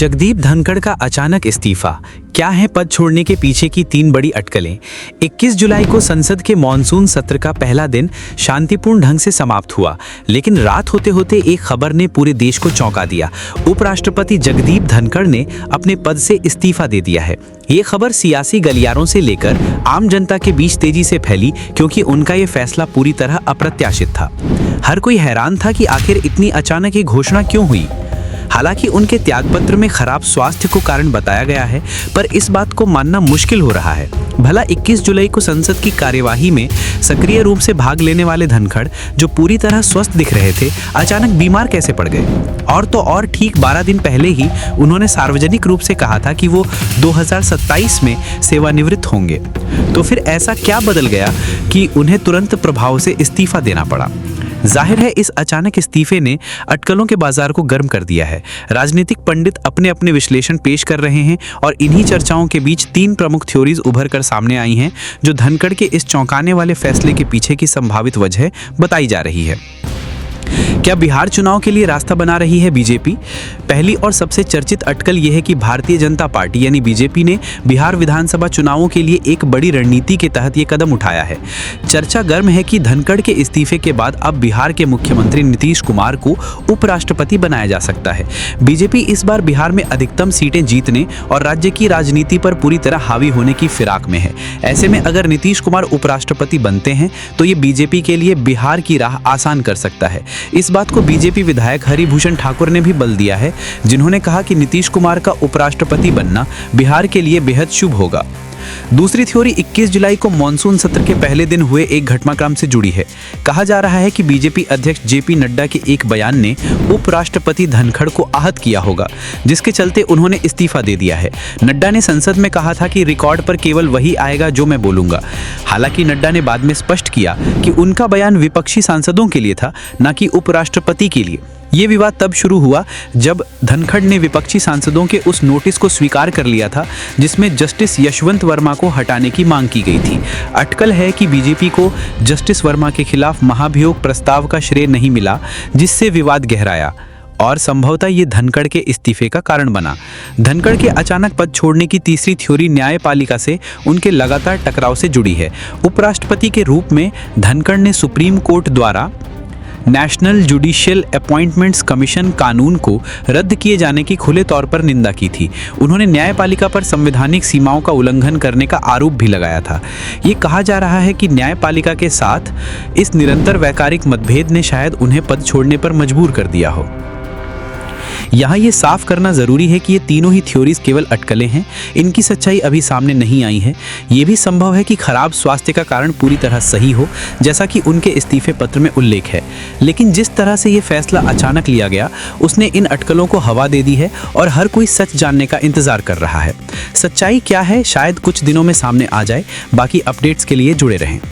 जगदीप धनखड़ का अचानक इस्तीफा। क्या है पद छोड़ने के पीछे की 3 बड़ी अटकलें। 21 जुलाई को संसद के मॉनसून सत्र का पहला दिन शांतिपूर्ण ढंग से समाप्त हुआ, लेकिन रात होते होते एक खबर ने पूरे देश को चौंका दिया। उपराष्ट्रपति जगदीप धनखड़ ने अपने पद से इस्तीफा दे दिया है। ये खबर सियासी गलियारों से लेकर आम जनता के बीच तेजी से फैली, क्योंकि उनका ये फैसला पूरी तरह अप्रत्याशित था। हर कोई हैरान था कि आखिर इतनी अचानक ये घोषणा क्यों हुई। हालांकि उनके त्यागपत्र में खराब स्वास्थ्य को कारण बताया गया है, पर इस बात को मानना मुश्किल हो रहा है। भला 21 जुलाई को संसद की कार्यवाही में सक्रिय रूप से भाग लेने वाले धनखड़, जो पूरी तरह स्वस्थ दिख रहे थे, अचानक बीमार कैसे पड़ गए। और तो और ठीक 12 दिन पहले ही उन्होंने सार्वजनिक रूप से कहा था कि वो 2027 में सेवानिवृत्त होंगे। तो फिर ऐसा क्या बदल गया कि उन्हें तुरंत प्रभाव से इस्तीफा देना पड़ा। जाहिर है इस अचानक इस्तीफे ने अटकलों के बाजार को गर्म कर दिया है। राजनीतिक पंडित अपने अपने विश्लेषण पेश कर रहे हैं और इन्हीं चर्चाओं के बीच 3 प्रमुख थ्योरीज उभर कर सामने आई हैं, जो धनखड़ के इस चौंकाने वाले फैसले के पीछे की संभावित वजह बताई जा रही है। क्या बिहार चुनाव के लिए रास्ता बना रही है बीजेपी? पहली और सबसे चर्चित अटकल यह है कि भारतीय जनता पार्टी यानी बीजेपी ने बिहार विधानसभा चुनावों के लिए एक बड़ी रणनीति के तहत ये कदम उठाया है। चर्चा गर्म है कि धनखड़ के इस्तीफे के बाद अब बिहार के मुख्यमंत्री नीतीश कुमार को उपराष्ट्रपति बनाया जा सकता है। बीजेपी इस बार बिहार में अधिकतम सीटें जीतने और राज्य की राजनीति पर पूरी तरह हावी होने की फिराक में है। ऐसे में अगर नीतीश कुमार उपराष्ट्रपति बनते हैं तो ये बीजेपी के लिए बिहार की राह आसान कर सकता है। इस बात को बीजेपी विधायक हरिभूषण ठाकुर ने भी बल दिया है, जिन्होंने कहा कि नीतीश कुमार का उपराष्ट्रपति बनना बिहार के लिए बेहद शुभ होगा। दूसरी थ्योरी 21 जुलाई को मॉनसून सत्र के पहले दिन हुए एक घटनाक्रम से जुड़ी है। कहा जा रहा है कि बीजेपी अध्यक्ष जेपी नड्डा के एक बयान ने उपराष्ट्रपति धनखड़ को आहत किया होगा, जिसके चलते उन्होंने इस्तीफा दे दिया है। नड्डा ने संसद में कहा था कि रिकॉर्ड पर केवल वही आएगा जो मैं बोलूंगा। हालांकि नड्डा ने बाद में स्पष्ट किया कि उनका बयान विपक्षी सांसदों के लिए था, न कि उपराष्ट्रपति के लिए। ये विवाद तब शुरू हुआ जब धनखड़ ने विपक्षी सांसदों के उस नोटिस को स्वीकार कर लिया था, जिसमें जस्टिस यशवंत वर्मा को हटाने की मांग की गई थी। अटकल है कि बीजेपी को जस्टिस वर्मा के खिलाफ महाभियोग प्रस्ताव का श्रेय नहीं मिला, जिससे विवाद गहराया और संभवतः ये धनखड़ के इस्तीफे का कारण बना। धनखड़ के अचानक पद छोड़ने की तीसरी थ्योरी न्यायपालिका से उनके लगातार टकराव से जुड़ी है। उपराष्ट्रपति के रूप में धनखड़ ने सुप्रीम कोर्ट द्वारा नेशनल जुडिशियल अपॉइंटमेंट्स कमीशन कानून को रद्द किए जाने की खुले तौर पर निंदा की थी। उन्होंने न्यायपालिका पर संवैधानिक सीमाओं का उल्लंघन करने का आरोप भी लगाया था। ये कहा जा रहा है कि न्यायपालिका के साथ इस निरंतर वैचारिक मतभेद ने शायद उन्हें पद छोड़ने पर मजबूर कर दिया हो। यहाँ ये साफ करना जरूरी है कि ये तीनों ही थ्योरीज केवल अटकलें हैं। इनकी सच्चाई अभी सामने नहीं आई है। ये भी संभव है कि खराब स्वास्थ्य का कारण पूरी तरह सही हो, जैसा कि उनके इस्तीफे पत्र में उल्लेख है। लेकिन जिस तरह से ये फैसला अचानक लिया गया, उसने इन अटकलों को हवा दे दी है और हर कोई सच जानने का इंतजार कर रहा है। सच्चाई क्या है, शायद कुछ दिनों में सामने आ जाए। बाकी अपडेट्स के लिए जुड़े रहें।